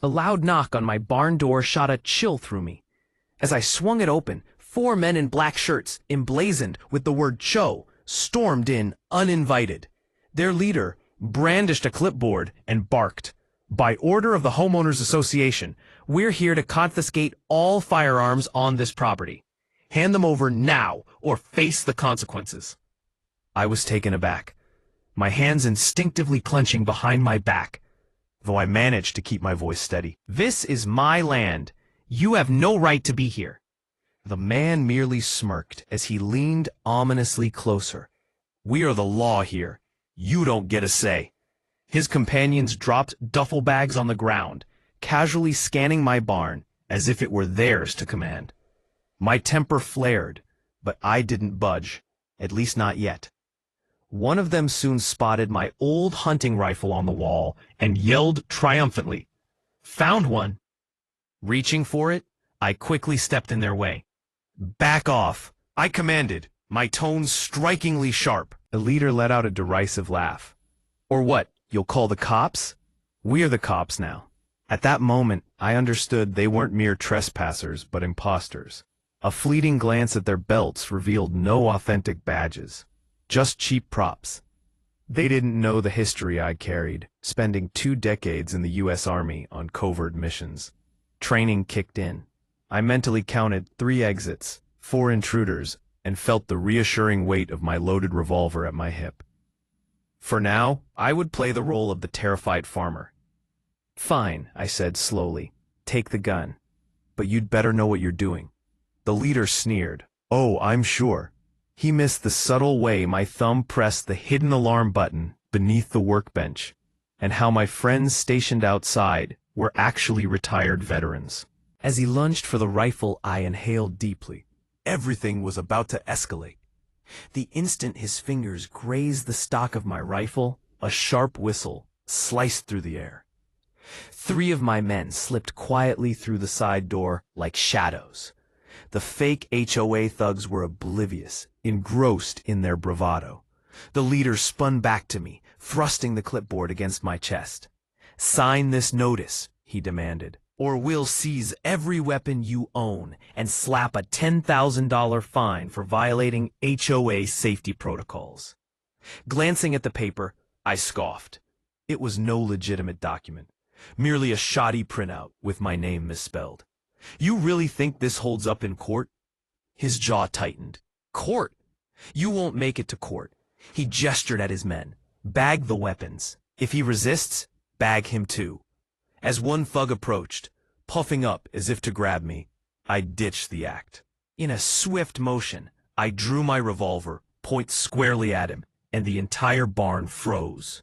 A loud knock on my barn door shot a chill through me. As I swung it open, 4 men in black shirts, emblazoned with the word "Cho," stormed in uninvited. Their leader brandished a clipboard and barked, "By order of the Homeowners Association, we're here to confiscate all firearms on this property. Hand them over now or face the consequences." I was taken aback, my hands instinctively clenching behind my back, though I managed to keep my voice steady. "This is my land. You have no right to be here." The man merely smirked as he leaned ominously closer. "We are the law here. You don't get a say." His companions dropped duffel bags on the ground, casually scanning my barn as if it were theirs to command. My temper flared, but I didn't budge, at least not yet. One of them soon spotted my old hunting rifle on the wall and yelled triumphantly, "Found one!" Reaching for it, I quickly stepped in their way. "Back off," I commanded, my tone strikingly sharp. The leader let out a derisive laugh. "Or what, you'll call the cops? We're the cops now." At that moment, I understood they weren't mere trespassers, but impostors. A fleeting glance at their belts revealed no authentic badges, just cheap props. They didn't know the history I carried, spending 2 decades in the U.S. Army on covert missions. Training kicked in. I mentally counted 3 exits, 4 intruders, and felt the reassuring weight of my loaded revolver at my hip. For now, I would play the role of the terrified farmer. "Fine," I said slowly. "Take the gun. But you'd better know what you're doing." The leader sneered. "Oh, I'm sure." He missed the subtle way my thumb pressed the hidden alarm button beneath the workbench, and how my friends stationed outside were actually retired veterans. As he lunged for the rifle, I inhaled deeply. Everything was about to escalate. The instant his fingers grazed the stock of my rifle, a sharp whistle sliced through the air. 3 of my men slipped quietly through the side door like shadows. The fake HOA thugs were oblivious, engrossed in their bravado. The leader spun back to me, thrusting the clipboard against my chest. "Sign this notice," he demanded, "or we'll seize every weapon you own and slap a $10,000 fine for violating HOA safety protocols." Glancing at the paper, I scoffed. It was no legitimate document, merely a shoddy printout with my name misspelled. "You really think this holds up in court?" His jaw tightened. "Court? You won't make it to court." He gestured at his men. "Bag the weapons. If he resists, bag him too." As one thug approached, puffing up as if to grab me, I ditched the act. In a swift motion, I drew my revolver, point squarely at him, and the entire barn froze.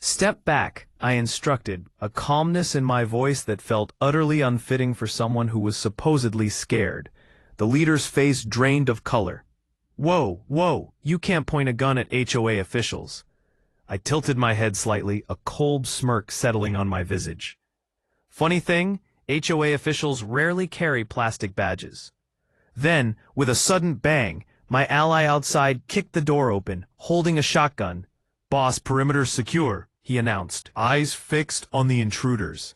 "Step back," I instructed, a calmness in my voice that felt utterly unfitting for someone who was supposedly scared. The leader's face drained of color. "Whoa, whoa, you can't point a gun at HOA officials." I tilted my head slightly, a cold smirk settling on my visage. "Funny thing, HOA officials rarely carry plastic badges." Then, with a sudden bang, my ally outside kicked the door open, holding a shotgun. "Boss, perimeter secure," he announced, eyes fixed on the intruders.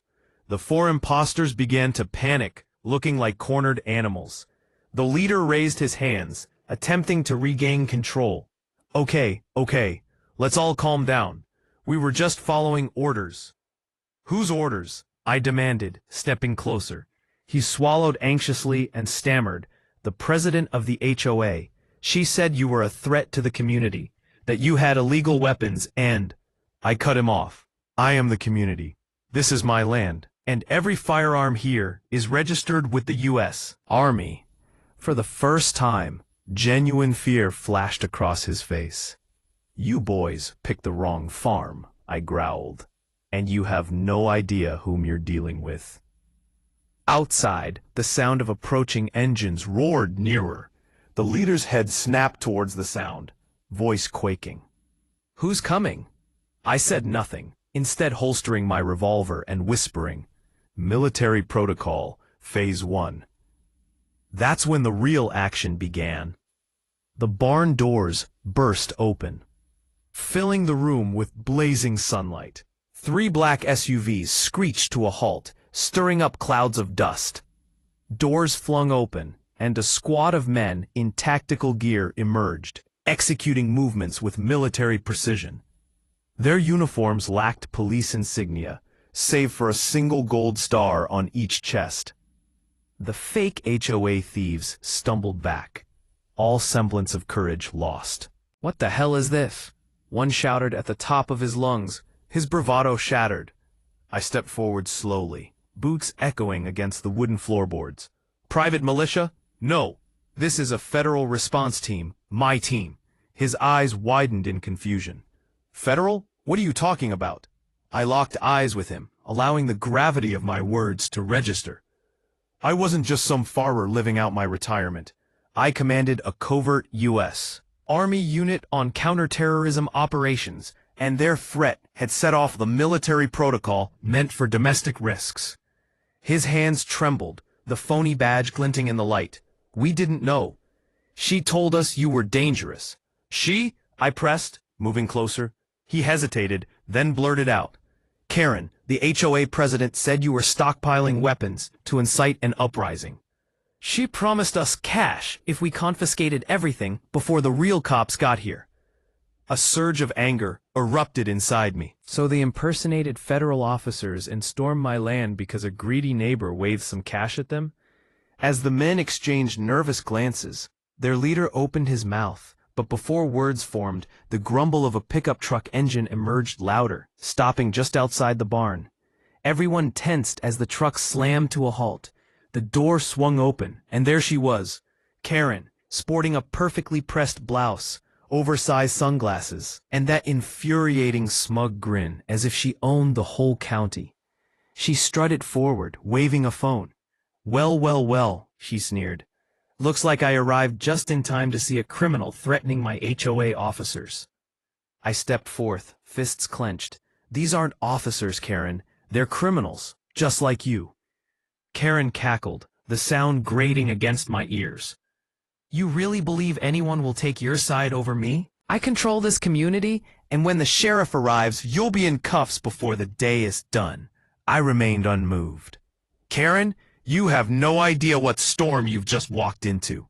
The 4 imposters began to panic, looking like cornered animals. The leader raised his hands, attempting to regain control. Okay, let's all calm down. We were just following orders." "Whose orders?" I demanded, stepping closer. He swallowed anxiously and stammered. "The president of the HOA. She said you were a threat to the community, that you had illegal weapons and—" I cut him off. "I am the community. This is my land, and every firearm here is registered with the U.S. Army." For the first time, genuine fear flashed across his face. "You boys picked the wrong farm," I growled, "and you have no idea whom you're dealing with." Outside, the sound of approaching engines roared nearer. The leader's head snapped towards the sound, voice quaking. "Who's coming?" I said nothing, instead holstering my revolver and whispering, "Military Protocol, Phase 1. That's when the real action began. The barn doors burst open, filling the room with blazing sunlight. 3 black SUVs screeched to a halt, stirring up clouds of dust. Doors flung open, and a squad of men in tactical gear emerged, executing movements with military precision. Their uniforms lacked police insignia, save for a single gold star on each chest. The fake HOA thieves stumbled back, all semblance of courage lost. "What the hell is this?" one shouted at the top of his lungs, his bravado shattered. I stepped forward slowly, boots echoing against the wooden floorboards. "Private militia? No. This is a federal response team, my team." His eyes widened in confusion. "Federal? What are you talking about?" I locked eyes with him, allowing the gravity of my words to register. I wasn't just some farmer living out my retirement. I commanded a covert U.S. Army unit on counterterrorism operations, and their threat had set off the military protocol meant for domestic risks. His hands trembled, the phony badge glinting in the light. "We didn't know. She told us you were dangerous." "She?" I pressed, moving closer. He hesitated, then blurted out, "Karen, the HOA president said you were stockpiling weapons to incite an uprising. She promised us cash if we confiscated everything before the real cops got here." A surge of anger erupted inside me. So they impersonated federal officers and stormed my land because a greedy neighbor waved some cash at them? As the men exchanged nervous glances, their leader opened his mouth, but before words formed, the grumble of a pickup truck engine emerged louder, stopping just outside the barn. Everyone tensed as the truck slammed to a halt. The door swung open, and there she was, Karen, sporting a perfectly pressed blouse, oversized sunglasses, and that infuriating smug grin as if she owned the whole county. She strutted forward, waving a phone. "Well, well, well," she sneered. "Looks like I arrived just in time to see a criminal threatening my HOA officers." I stepped forth, fists clenched. "These aren't officers, Karen. They're criminals, just like you." Karen cackled, the sound grating against my ears. "You really believe anyone will take your side over me? I control this community, and when the sheriff arrives, you'll be in cuffs before the day is done." I remained unmoved. "Karen, you have no idea what storm you've just walked into."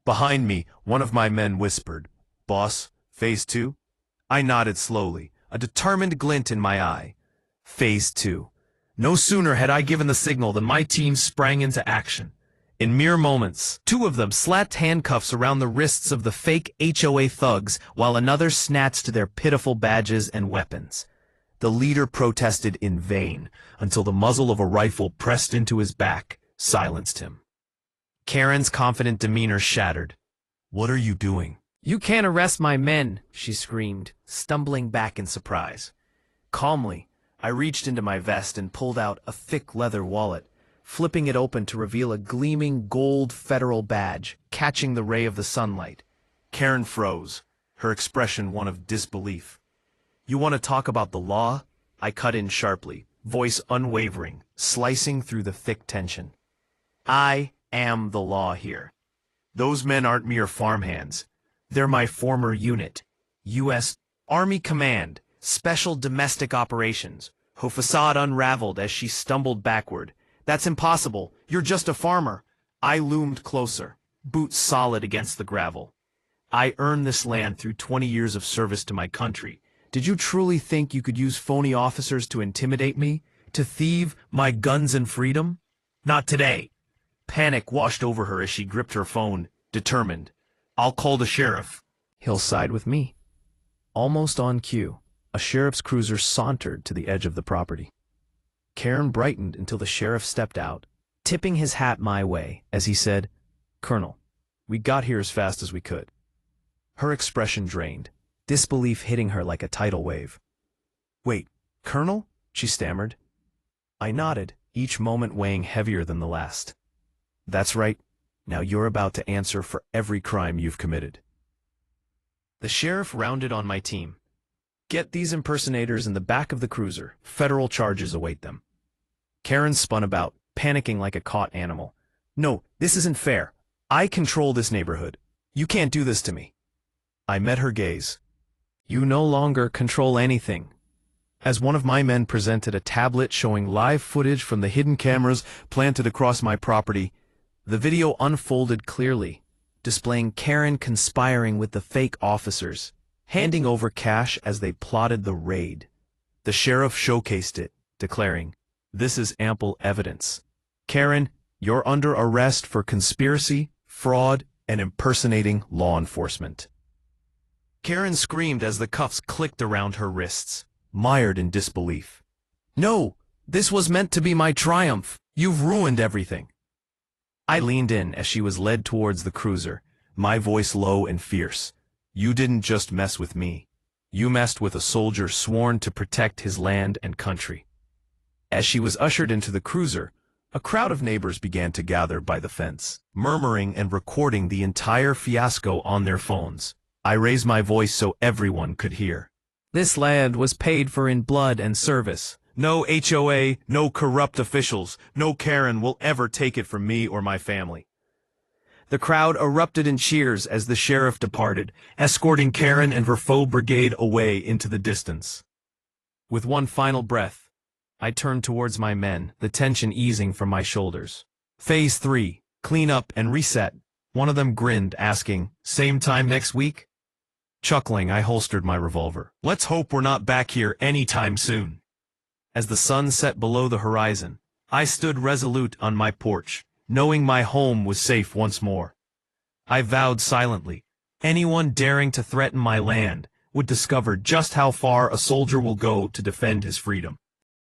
Behind me, one of my men whispered, "Boss, Phase 2? I nodded slowly, a determined glint in my eye. Phase 2. No sooner had I given the signal than my team sprang into action. In mere moments, 2 of them slapped handcuffs around the wrists of the fake HOA thugs, while another snatched their pitiful badges and weapons. The leader protested in vain, until the muzzle of a rifle pressed into his back silenced him. Karen's confident demeanor shattered. "What are you doing?" "You can't arrest my men," she screamed, stumbling back in surprise. Calmly, I reached into my vest and pulled out a thick leather wallet, flipping it open to reveal a gleaming gold federal badge, catching the ray of the sunlight. Karen froze, her expression one of disbelief. "You want to talk about the law?" I cut in sharply, voice unwavering, slicing through the thick tension. "I am the law here. Those men aren't mere farmhands. They're my former unit, U.S. Army Command, Special Domestic Operations." Her facade unraveled as she stumbled backward. "That's impossible. You're just a farmer." I loomed closer, boots solid against the gravel. "I earned this land through 20 years of service to my country. Did you truly think you could use phony officers to intimidate me? To thieve my guns and freedom? Not today." Panic washed over her as she gripped her phone, determined. "I'll call the sheriff." "He'll side with me." Almost on cue, a sheriff's cruiser sauntered to the edge of the property. Karen brightened until the sheriff stepped out, tipping his hat my way as he said, "Colonel, we got here as fast as we could." Her expression drained, disbelief hitting her like a tidal wave. "Wait, Colonel?" she stammered. I nodded, each moment weighing heavier than the last. "That's right. Now you're about to answer for every crime you've committed." The sheriff rounded on my team. "Get these impersonators in the back of the cruiser. Federal charges await them." Karen spun about, panicking like a caught animal. "No, this isn't fair. I control this neighborhood. You can't do this to me." I met her gaze. "You no longer control anything." as one of my men presented a tablet showing live footage from the hidden cameras planted across my property. The video unfolded clearly, displaying Karen conspiring with the fake officers, handing over cash as they plotted the raid. The sheriff showcased it, declaring, "This is ample evidence. Karen, you're under arrest for conspiracy, fraud, and impersonating law enforcement." Karen screamed as the cuffs clicked around her wrists, mired in disbelief. "No, this was meant to be my triumph. You've ruined everything." I leaned in as she was led towards the cruiser, my voice low and fierce. "You didn't just mess with me. You messed with a soldier sworn to protect his land and country." As she was ushered into the cruiser, a crowd of neighbors began to gather by the fence, murmuring and recording the entire fiasco on their phones. I raised my voice so everyone could hear. "This land was paid for in blood and service. No HOA, no corrupt officials, no Karen will ever take it from me or my family." The crowd erupted in cheers as the sheriff departed, escorting Karen and her faux brigade away into the distance. With one final breath, I turned towards my men, the tension easing from my shoulders. "Phase 3, clean up and reset." One of them grinned, asking, "Same time next week?" Chuckling, I holstered my revolver. "Let's hope we're not back here anytime soon." As the sun set below the horizon, I stood resolute on my porch, knowing my home was safe once more. I vowed silently, anyone daring to threaten my land would discover just how far a soldier will go to defend his freedom.